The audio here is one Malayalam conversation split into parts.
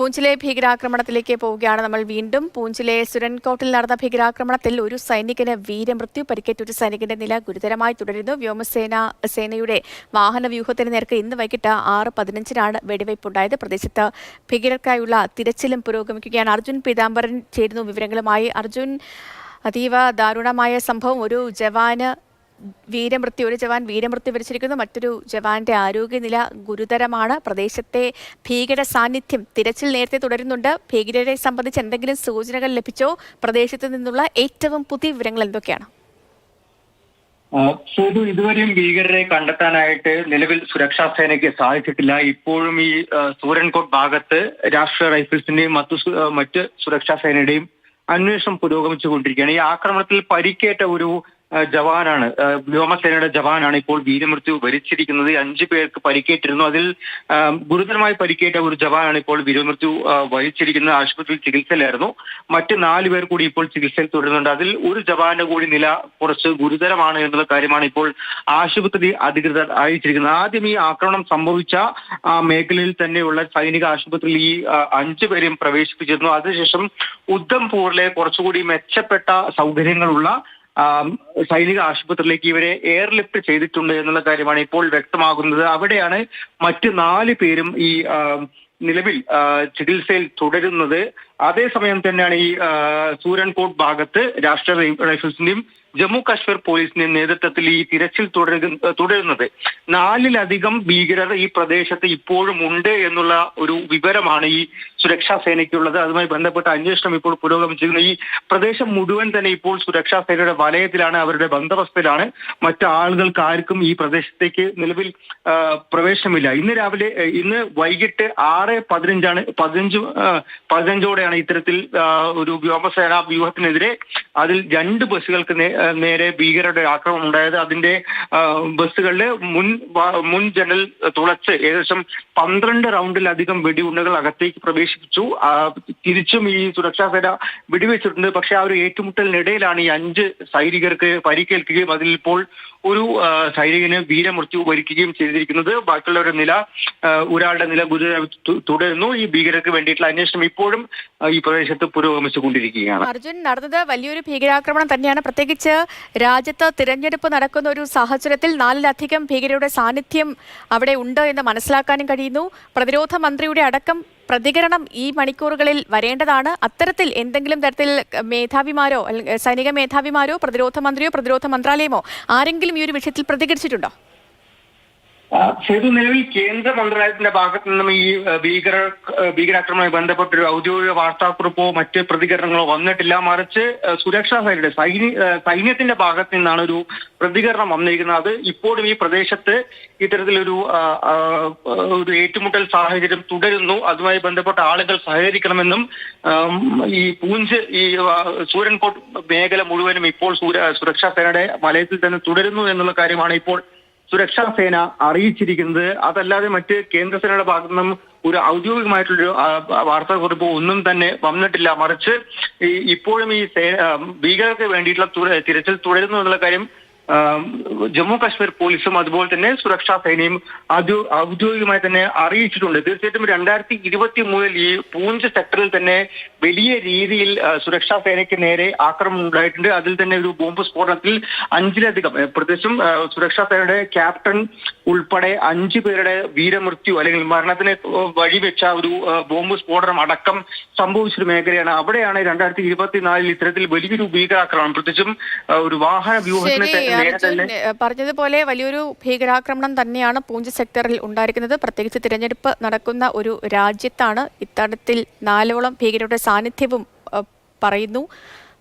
പൂഞ്ചിലെ ഭീകരാക്രമണത്തിലേക്ക് പോവുകയാണ് നമ്മൾ വീണ്ടും. പൂഞ്ചിലെ സുരൻകോട്ടിൽ നടന്ന ഭീകരാക്രമണത്തിൽ ഒരു സൈനികന് വീരമൃത്യു, പരിക്കേറ്റ ഒരു സൈനികന്റെ നില ഗുരുതരമായി തുടരുന്നു. വ്യോമസേനയുടെ വാഹനവ്യൂഹത്തിന് നേർക്ക് ഇന്ന് വൈകിട്ട് 6:15 വെടിവയ്പുണ്ടായത്. പ്രദേശത്ത് ഭീകരർക്കായുള്ള തിരച്ചിലും പുരോഗമിക്കുകയാണ്. അർജുൻ പീതാംബരൻ ചേരുന്നു വിവരങ്ങളുമായി. അർജുൻ, അതീവ ദാരുണമായ സംഭവം. ഒരു ജവാൻ വീരമൃത്യു വരിച്ചിരിക്കുന്നു. മറ്റൊരു ജവാന്റെ ആരോഗ്യനില ഗുരുതരമാണ്. പ്രദേശത്തെ ഭീകര സാന്നിധ്യം തിരച്ചിൽ നേരത്തെ തുടരുന്നുണ്ട്. ഭീകരരെ സംബന്ധിച്ച് എന്തെങ്കിലും സൂചനകൾ ലഭിച്ചോ? പ്രദേശത്ത് നിന്നുള്ള ഏറ്റവും പുതിയ വിവരങ്ങൾ എന്തൊക്കെയാണ്? ഇതുവരെയും ഭീകരരെ കണ്ടെത്താനായിട്ട് നിലവിൽ സുരക്ഷാ സേനയ്ക്ക് സാധിച്ചിട്ടില്ല. ഇപ്പോഴും ഈ സൂരൻകോട്ട് ഭാഗത്ത് രാഷ്ട്രീയ റൈഫിൾസിന്റെയും മറ്റ് സുരക്ഷാ സേനയുടെയും അന്വേഷണം പുരോഗമിച്ചുകൊണ്ടിരിക്കുകയാണ്. ഈ ആക്രമണത്തിൽ പരിക്കേറ്റ ഒരു ജവാനാണ്, വ്യോമസേനയുടെ ജവാനാണ് ഇപ്പോൾ വീരമൃത്യു വരിച്ചിരിക്കുന്നത്. 5 പേർക്ക് പരിക്കേറ്റിരുന്നു. അതിൽ ഗുരുതരമായി പരിക്കേറ്റ ഒരു ജവാനാണ് ഇപ്പോൾ വീരമൃത്യു വരിച്ചിരിക്കുന്നത്. ആശുപത്രിയിൽ ചികിത്സയിലായിരുന്നു. മറ്റ് 4 പേർ കൂടി ഇപ്പോൾ ചികിത്സയിൽ തുടരുന്നുണ്ട്. അതിൽ ഒരു ജവാന്റെ കൂടി നില കുറച്ച് ഗുരുതരമാണ് എന്നുള്ള കാര്യമാണ് ഇപ്പോൾ ആശുപത്രി അധികൃതർ അറിയിച്ചിരിക്കുന്നത്. ആദ്യം ഈ ആക്രമണം സംഭവിച്ച മേഖലയിൽ തന്നെയുള്ള സൈനിക ആശുപത്രിയിൽ ഈ 5 പേരെയും പ്രവേശിപ്പിച്ചിരുന്നു. അതിനുശേഷം ഉദ്ധംപൂരിലെ കുറച്ചുകൂടി മെച്ചപ്പെട്ട സൗകര്യങ്ങളുള്ള സൈനിക ആശുപത്രിയിലേക്ക് ഇവരെ എയർലിഫ്റ്റ് ചെയ്തിട്ടുണ്ട് എന്നുള്ള കാര്യമാണ് ഇപ്പോൾ വ്യക്തമാകുന്നത്. അവിടെയാണ് മറ്റ് 4 പേരും ഈ നിലവിൽ ചികിത്സയിൽ തുടരുന്നത്. അതേസമയം തന്നെയാണ് ഈ സൂരൻകോട്ട് ഭാഗത്ത് രാഷ്ട്രീയ റൈഫിൾസിന്റെയും ജമ്മു കാശ്മീർ പോലീസിന്റെയും നേതൃത്വത്തിൽ ഈ തിരച്ചിൽ തുടരുന്നത്. 4-ലധികം ഭീകരർ ഈ പ്രദേശത്ത് ഇപ്പോഴും ഉണ്ട് എന്നുള്ള ഒരു വിവരമാണ് ഈ സുരക്ഷാ സേനയ്ക്കുള്ളത്. അതുമായി ബന്ധപ്പെട്ട അന്വേഷണം ഇപ്പോൾ പുരോഗമിച്ചിരിക്കുന്നു. ഈ പ്രദേശം മുഴുവൻ തന്നെ ഇപ്പോൾ സുരക്ഷാ സേനയുടെ വലയത്തിലാണ്, അവരുടെ ബന്ദോബസ്തിലാണ്. മറ്റ് ആളുകൾക്ക് ആർക്കും ഈ പ്രദേശത്തേക്ക് നിലവിൽ പ്രവേശനമില്ല. ഇന്ന് വൈകിട്ട് 6:15 ഇത്തരത്തിൽ ഒരു വ്യോമസേന വ്യൂഹത്തിനെതിരെ അതിൽ 2 ബസ്സുകൾക്ക് നേരെ ഭീകരരുടെ ആക്രമണം ഉണ്ടായത്. അതിന്റെ ബസ്സുകളിലെ മുൻ ജനൽ തുളച്ച് ഏകദേശം 12 റൗണ്ടിലധികം വെടിയുണ്ടകൾ അകത്തേക്ക് പ്രവേശിപ്പിച്ചു. തിരിച്ചും ഈ സുരക്ഷാ സേന വെടിവെച്ചിട്ടുണ്ട്. പക്ഷെ ആ ഒരു ഏറ്റുമുട്ടലിനിടയിലാണ് ഈ 5 സൈനികർക്ക് പരിക്കേൽക്കുകയും അതിൽ ഇപ്പോൾ ഒരു സൈനികന് വീരമൃത്യു വരിക്കുകയും ചെയ്തിരിക്കുന്നത്. ബാക്കിയുള്ളവരുടെ ഒരാളുടെ നില ഗുരുതരമായി തുടരുന്നു. ഈ ഭീകരർക്ക് വേണ്ടിയിട്ടുള്ള അന്വേഷണം ഇപ്പോഴും ഈ പ്രദേശത്ത് പുരോഗമിച്ചുകൊണ്ടിരിക്കുകയാണ്. അർജുൻ, നടന്നത് വലിയൊരു ഭീകരാക്രമണം തന്നെയാണ്. പ്രത്യേകിച്ച് രാജ്യത്ത് തിരഞ്ഞെടുപ്പ് നടക്കുന്ന ഒരു സാഹചര്യത്തിൽ 4-ലധികം ഭീകരരുടെ സാന്നിധ്യം അവിടെ ഉണ്ട് എന്ന് മനസ്സിലാക്കാനും കഴിയുന്നു. പ്രതിരോധ മന്ത്രിയുടെ അടക്കം പ്രതികരണം ഈ മണിക്കൂറുകളിൽ വരേണ്ടതാണ്. അത്തരത്തിൽ എന്തെങ്കിലും തരത്തിൽ മേധാവിമാരോ സൈനിക മേധാവിമാരോ പ്രതിരോധ മന്ത്രിയോ പ്രതിരോധ മന്ത്രാലയമോ ആരെങ്കിലും ഈ ഒരു വിഷയത്തിൽ പ്രതികരിച്ചിട്ടുണ്ടോ? നിലവിൽ കേന്ദ്ര മന്ത്രാലയത്തിന്റെ ഭാഗത്തു നിന്നും ഈ ഭീകരാക്രമണവുമായി ബന്ധപ്പെട്ടൊരു ഔദ്യോഗിക വാർത്താക്കുറിപ്പോ മറ്റ് പ്രതികരണങ്ങളോ വന്നിട്ടില്ല. മറിച്ച് സുരക്ഷാ സേനയുടെ സൈന്യത്തിന്റെ ഭാഗത്ത് നിന്നാണ് ഒരു പ്രതികരണം വന്നിരിക്കുന്നത്. അത് ഇപ്പോഴും ഈ പ്രദേശത്ത് ഇത്തരത്തിലൊരു ഏറ്റുമുട്ടൽ സാഹചര്യം തുടരുന്നു. അതുമായി ബന്ധപ്പെട്ട ആളുകൾ സഹകരിക്കണമെന്നും ഈ സൂരൻകോട്ട് മേഖല മുഴുവനും ഇപ്പോൾ സുരക്ഷാ സേനയുടെ വലയത്തിൽ തന്നെ തുടരുന്നു എന്നുള്ള കാര്യമാണ് ഇപ്പോൾ സുരക്ഷാ സേന അറിയിച്ചിരിക്കുന്നത്. അതല്ലാതെ മറ്റ് കേന്ദ്രസേനയുടെ ഭാഗത്തു നിന്നും ഒരു ഔദ്യോഗികമായിട്ടുള്ളൊരു വാർത്താക്കുറിപ്പ് ഒന്നും തന്നെ വന്നിട്ടില്ല. മറിച്ച് ഇപ്പോഴും ഈ ഭീകരർക്ക് വേണ്ടിയിട്ടുള്ള തിരച്ചിൽ തുടരുന്നു എന്നുള്ള കാര്യം ജമ്മു കാശ്മീർ പോലീസും അതുപോലെ തന്നെ സുരക്ഷാ സേനയും ഔദ്യോഗികമായി തന്നെ അറിയിച്ചിട്ടുണ്ട്. തീർച്ചയായിട്ടും 2023 ഈ പൂഞ്ച് സെക്ടറിൽ തന്നെ വലിയ രീതിയിൽ സുരക്ഷാ സേനയ്ക്ക് നേരെ ആക്രമണം ഉണ്ടായിട്ടുണ്ട്. അതിൽ തന്നെ ഒരു ബോംബ് സ്ഫോടനത്തിൽ 5-ലധികം പ്രത്യേകിച്ചും സുരക്ഷാ സേനയുടെ ക്യാപ്റ്റൻ ഉൾപ്പെടെ 5 പേരുടെ വീരമൃത്യു അല്ലെങ്കിൽ മരണത്തിന് വഴിവെച്ച ഒരു ബോംബ് സ്ഫോടനം അടക്കം സംഭവിച്ചൊരു മേഖലയാണ്. അവിടെയാണ് 2024 ഇത്തരത്തിൽ വലിയൊരു ഭീകരാക്രമണം, പ്രത്യേകിച്ചും ഒരു വാഹന വ്യൂഹത്തിന് പറഞ്ഞതുപോലെ വലിയൊരു ഭീകരാക്രമണം തന്നെയാണ് പൂഞ്ച് സെക്ടറിൽ ഉണ്ടായിരിക്കുന്നത്. പ്രത്യേകിച്ച് തിരഞ്ഞെടുപ്പ് നടക്കുന്ന ഒരു രാജ്യത്താണ് ഇത്തരത്തിൽ 4ഓളം ഭീകരരുടെ സാന്നിധ്യവും പറയുന്നു.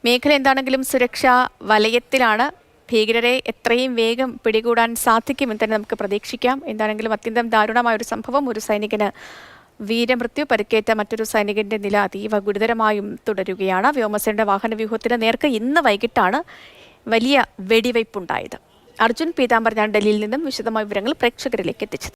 മേഖല എന്താണെങ്കിലും സുരക്ഷാ വലയത്തിലാണ്. ഭീകരരെ എത്രയും വേഗം പിടികൂടാൻ സാധിക്കുമെന്ന് തന്നെ നമുക്ക് പ്രതീക്ഷിക്കാം. എന്താണെങ്കിലും അത്യന്തം ദാരുണമായ ഒരു സംഭവം. ഒരു സൈനികന് വീരമൃത്യു, പരിക്കേറ്റ മറ്റൊരു സൈനികന്റെ നില അതീവ ഗുരുതരമായും തുടരുകയാണ്. വ്യോമസേനയുടെ വാഹനവ്യൂഹത്തിന് നേർക്ക് ഇന്ന് വൈകിട്ടാണ് വലിയ വെടിവയ്പുണ്ടായത്. അർജുൻ പീതാംബരനാണ് ഡൽഹിയിൽ നിന്നും വിശദമായ വിവരങ്ങൾ പ്രേക്ഷകരിലേക്ക് എത്തിച്ചത്.